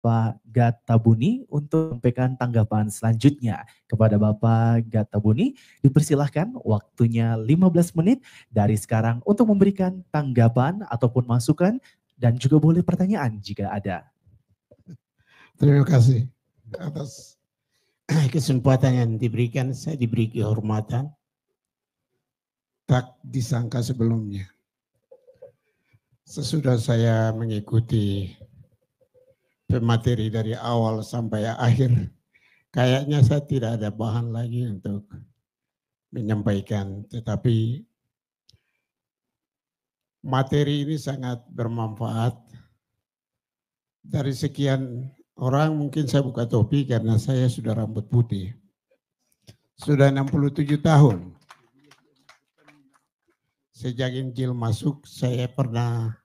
Pak Gatabuni untuk menyampaikan tanggapan selanjutnya. Kepada Bapak Gatabuni, dipersilahkan waktunya 15 menit dari sekarang untuk memberikan tanggapan ataupun masukan dan juga boleh pertanyaan jika ada. Terima kasih atas kesempatan yang diberikan. Saya diberi kehormatan tak disangka sebelumnya. Sesudah saya mengikuti pemateri dari awal sampai akhir, kayaknya saya tidak ada bahan lagi untuk menyampaikan, tetapi materi ini sangat bermanfaat. Dari sekian orang mungkin saya buka topi karena saya sudah rambut putih. Sudah 67 tahun. Sejak Injil masuk saya pernah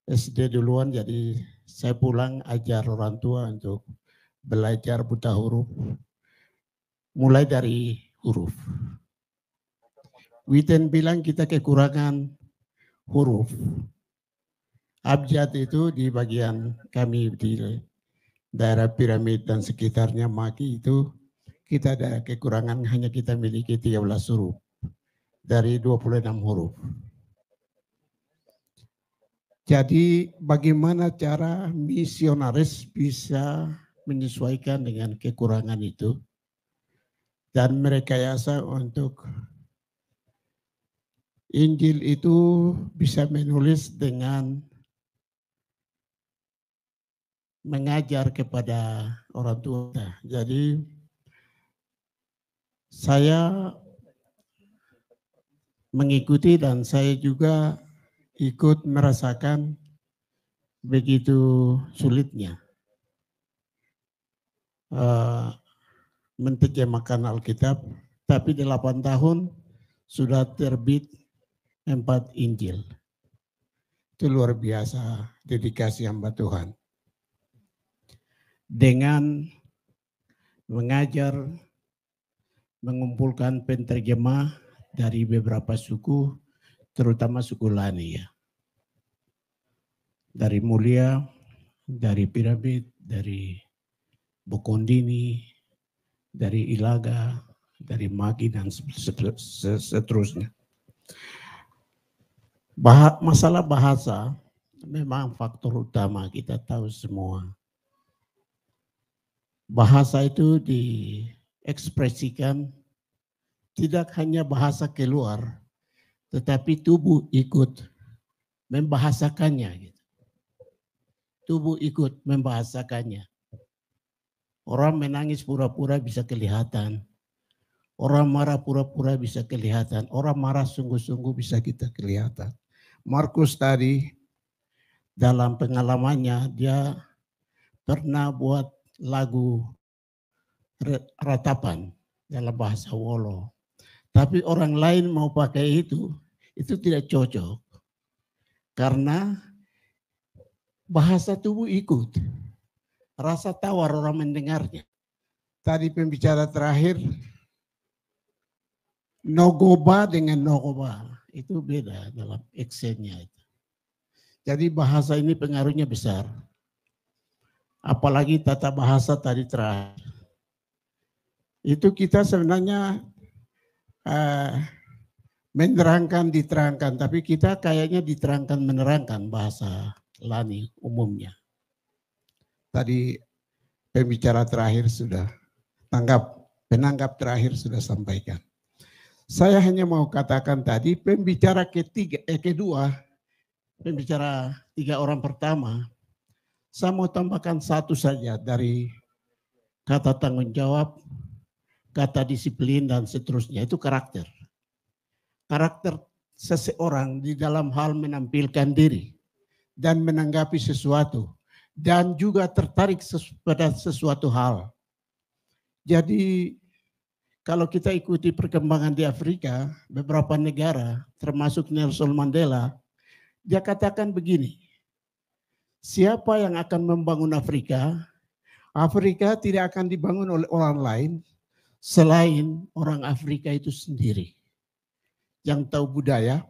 SD duluan, jadi saya pulang ajar orang tua untuk belajar buta huruf. Mulai dari huruf. Witten bilang kita kekurangan huruf. Abjad itu di bagian kami di daerah piramid dan sekitarnya Maki itu kita ada kekurangan, hanya kita miliki 13 huruf dari 26 huruf. Jadi bagaimana cara misionaris bisa menyesuaikan dengan kekurangan itu dan merekayasa untuk Injil itu bisa menulis dengan mengajar kepada orang tua. Jadi saya mengikuti dan saya juga ikut merasakan begitu sulitnya menterjemahkan Alkitab, tapi 8 tahun sudah terbit 4 Injil. Itu luar biasa dedikasi hamba Tuhan. Dengan mengajar, mengumpulkan penterjemah dari beberapa suku, terutama suku Lani ya. Dari Mulia, dari Piramid, dari Bokondini, dari Ilaga, dari Magi dan seterusnya. Masalah bahasa memang faktor utama, kita tahu semua. Bahasa itu diekspresikan tidak hanya bahasa keluar, tetapi tubuh ikut membahasakannya. Tubuh ikut membahasakannya. Orang menangis pura-pura bisa kelihatan. Orang marah pura-pura bisa kelihatan. Orang marah sungguh-sungguh bisa kita kelihatan. Markus tadi dalam pengalamannya dia pernah buat lagu ratapan dalam bahasa Wolo. Tapi orang lain mau pakai itu tidak cocok. Karena bahasa tubuh ikut. Rasa tawar orang mendengarnya. Tadi pembicara terakhir, nogoba dengan nogoba. Itu beda dalam aksennya itu. Jadi bahasa ini pengaruhnya besar. Apalagi tata bahasa tadi terakhir. Itu kita sebenarnya menerangkan, diterangkan. Tapi kita kayaknya diterangkan, menerangkan bahasa Lani umumnya. Tadi pembicara terakhir sudah penanggap terakhir sudah sampaikan. Saya hanya mau katakan tadi pembicara kedua, pembicara 3 orang pertama, saya mau tambahkan satu saja dari kata tanggung jawab, kata disiplin dan seterusnya, itu karakter. Karakter seseorang di dalam hal menampilkan diri dan menanggapi sesuatu dan juga tertarik pada sesuatu hal. Jadi kalau kita ikuti perkembangan di Afrika, beberapa negara termasuk Nelson Mandela, dia katakan begini, siapa yang akan membangun Afrika? Afrika tidak akan dibangun oleh orang lain selain orang Afrika itu sendiri. Yang tahu budaya,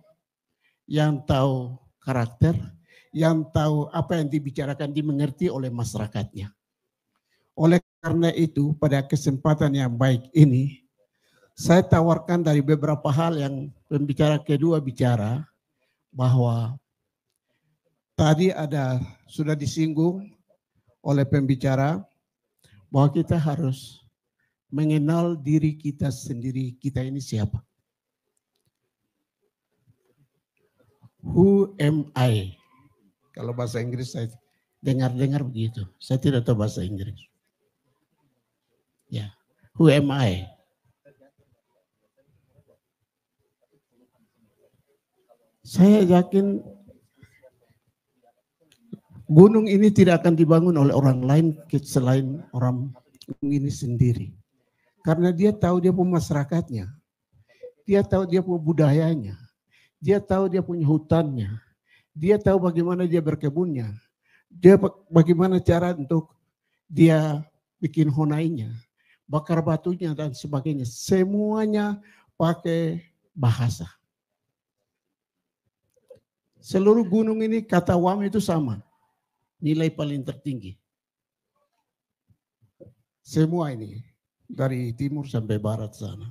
yang tahu karakter, yang tahu apa yang dibicarakan dimengerti oleh masyarakatnya. Oleh karena itu, pada kesempatan yang baik ini, saya tawarkan dari beberapa hal yang pembicara kedua bicara, bahwa tadi sudah disinggung oleh pembicara bahwa kita harus mengenal diri kita sendiri, kita ini siapa. Who am I? Kalau bahasa Inggris saya dengar-dengar begitu. Saya tidak tahu bahasa Inggris. Ya, who am I? Saya yakin gunung ini tidak akan dibangun oleh orang lain selain orang ini sendiri. Karena dia tahu dia punya masyarakatnya. Dia tahu dia punya budayanya. Dia tahu dia punya hutannya. Dia tahu bagaimana dia berkebunnya. Dia bagaimana cara untuk dia bikin honainya, bakar batunya dan sebagainya. Semuanya pakai bahasa. Seluruh gunung ini kata Wam itu sama. Nilai paling tertinggi. Semua ini dari timur sampai barat sana.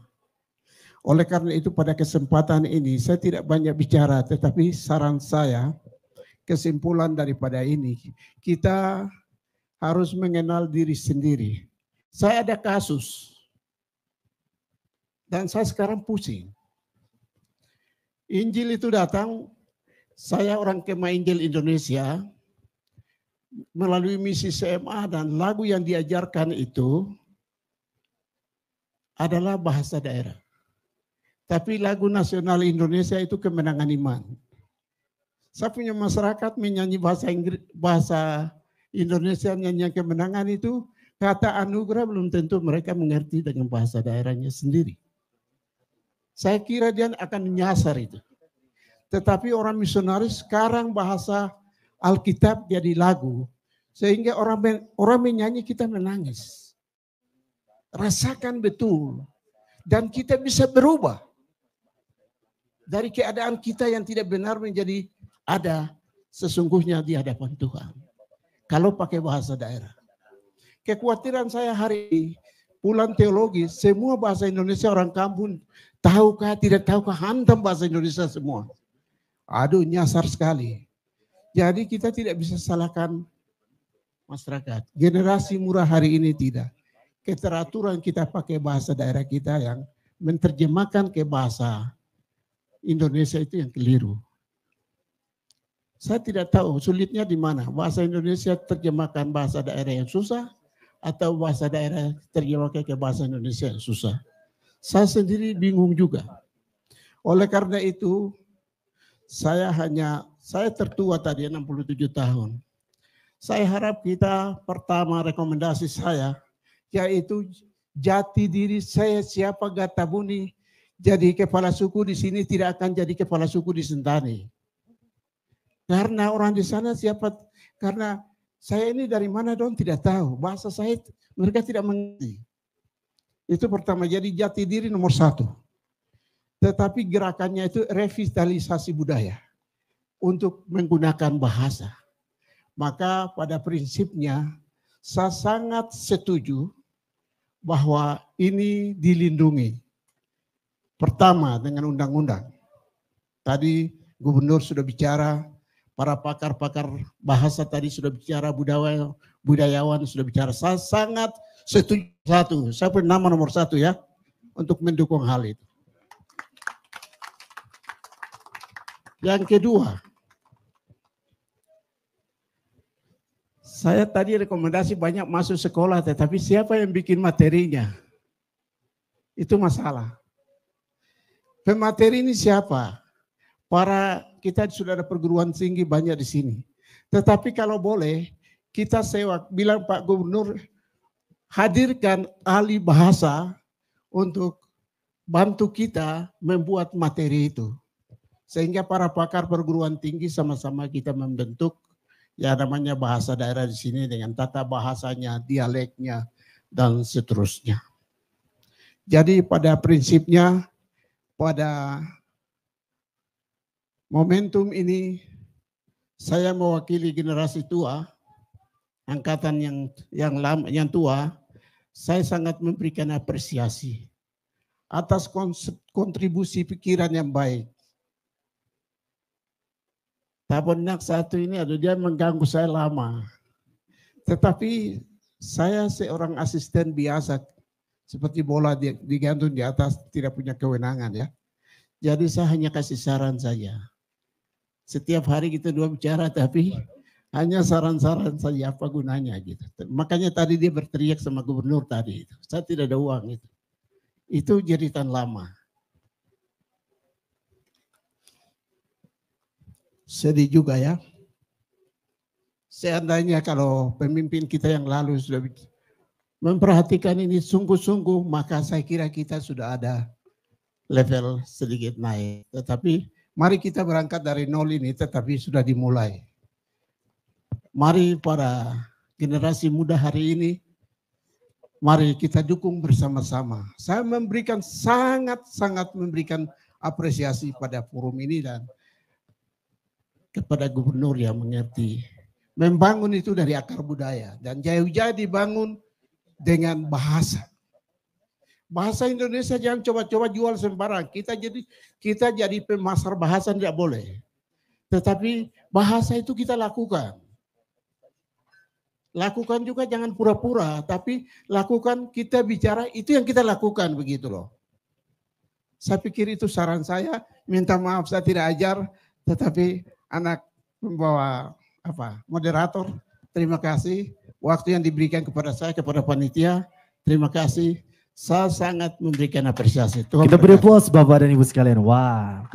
Oleh karena itu pada kesempatan ini saya tidak banyak bicara, tetapi saran saya, kesimpulan daripada ini, kita harus mengenal diri sendiri. Saya ada kasus dan saya sekarang pusing. Injil itu datang, saya orang Kemah Injil Indonesia, melalui misi CMA, dan lagu yang diajarkan itu adalah bahasa daerah. Tapi lagu nasional Indonesia itu kemenangan iman. Saya punya masyarakat menyanyi bahasa Inggris, bahasa Indonesia nyanyi kemenangan itu, kata anugerah belum tentu mereka mengerti dengan bahasa daerahnya sendiri. Saya kira dia akan menyasar itu. Tetapi orang misionaris sekarang bahasa Alkitab jadi lagu, sehingga orang menyanyi kita menangis. Rasakan betul, dan kita bisa berubah dari keadaan kita yang tidak benar menjadi ada sesungguhnya di hadapan Tuhan. Kalau pakai bahasa daerah. Kekhawatiran saya hari ini, pulang teologi, semua bahasa Indonesia orang kampung, tahukah tidak tahukah, hantam bahasa Indonesia semua. Aduh, nyasar sekali. Jadi kita tidak bisa salahkan masyarakat. Generasi murah hari ini tidak. Keteraturan kita pakai bahasa daerah kita yang menerjemahkan ke bahasa Indonesia itu yang keliru. Saya tidak tahu sulitnya di mana. Bahasa Indonesia terjemahkan bahasa daerah yang susah atau bahasa daerah terjemahkan ke bahasa Indonesia yang susah. Saya sendiri bingung juga. Oleh karena itu, saya tertua tadi 67 tahun. Saya harap kita pertama rekomendasi saya yaitu jati diri saya siapa Gatabuni. Jadi kepala suku di sini tidak akan jadi kepala suku di Sentani. Karena orang di sana siapa, karena saya ini dari mana dong tidak tahu. Bahasa saya mereka tidak mengerti. Itu pertama, jadi jati diri nomor 1. Tetapi gerakannya itu revitalisasi budaya untuk menggunakan bahasa. Maka pada prinsipnya saya sangat setuju bahwa ini dilindungi. Pertama dengan undang-undang. Tadi gubernur sudah bicara, para pakar-pakar bahasa tadi sudah bicara, budayawan sudah bicara. Saya sangat setuju. Saya nama nomor 1 ya untuk mendukung hal itu. Yang kedua, saya tadi rekomendasi banyak masuk sekolah, tetapi siapa yang bikin materinya? Itu masalah. Pemateri ini siapa? Kita sudah ada perguruan tinggi banyak di sini. Tetapi kalau boleh, kita sewa, bilang Pak Gubernur, hadirkan ahli bahasa untuk bantu kita membuat materi itu. Sehingga para pakar perguruan tinggi sama-sama kita membentuk ya namanya bahasa daerah di sini dengan tata bahasanya, dialeknya, dan seterusnya. Jadi pada prinsipnya, pada momentum ini Saya mewakili generasi tua, angkatan yang lama, yang tua. Saya sangat memberikan apresiasi atas kontribusi pikiran yang baik. Taponak satu ini dia mengganggu saya lama. Tetapi saya seorang asisten biasa, seperti bola digantung di atas, tidak punya kewenangan ya. Jadi saya hanya kasih saran saja. Setiap hari kita dua bicara, tapi hanya saran-saran saja, apa gunanya gitu. Makanya tadi dia berteriak sama gubernur tadi itu. Saya tidak ada uang itu. Itu jeritan lama. Sedih juga ya. Seandainya kalau pemimpin kita yang lalu sudah memperhatikan ini sungguh-sungguh, maka saya kira kita sudah ada level sedikit naik. Tetapi mari kita berangkat dari nol ini, tetapi sudah dimulai. Mari para generasi muda hari ini, mari kita dukung bersama-sama. Saya memberikan sangat memberikan apresiasi pada forum ini dan kepada gubernur yang mengerti. Membangun itu dari akar budaya dan Jaya dibangun dengan bahasa. Bahasa Indonesia jangan coba-coba jual sembarang. Kita jadi pemasar bahasa tidak boleh. Tetapi bahasa itu kita lakukan. Lakukan juga jangan pura-pura, tapi lakukan, kita bicara itu yang kita lakukan begitu loh. Saya pikir itu saran saya, minta maaf saya tidak ajar, tetapi anak membawa moderator, terima kasih. Waktu yang diberikan kepada saya, kepada panitia, terima kasih. Saya sangat memberikan apresiasi. Kita beri aplaus Bapak dan Ibu sekalian. Wah.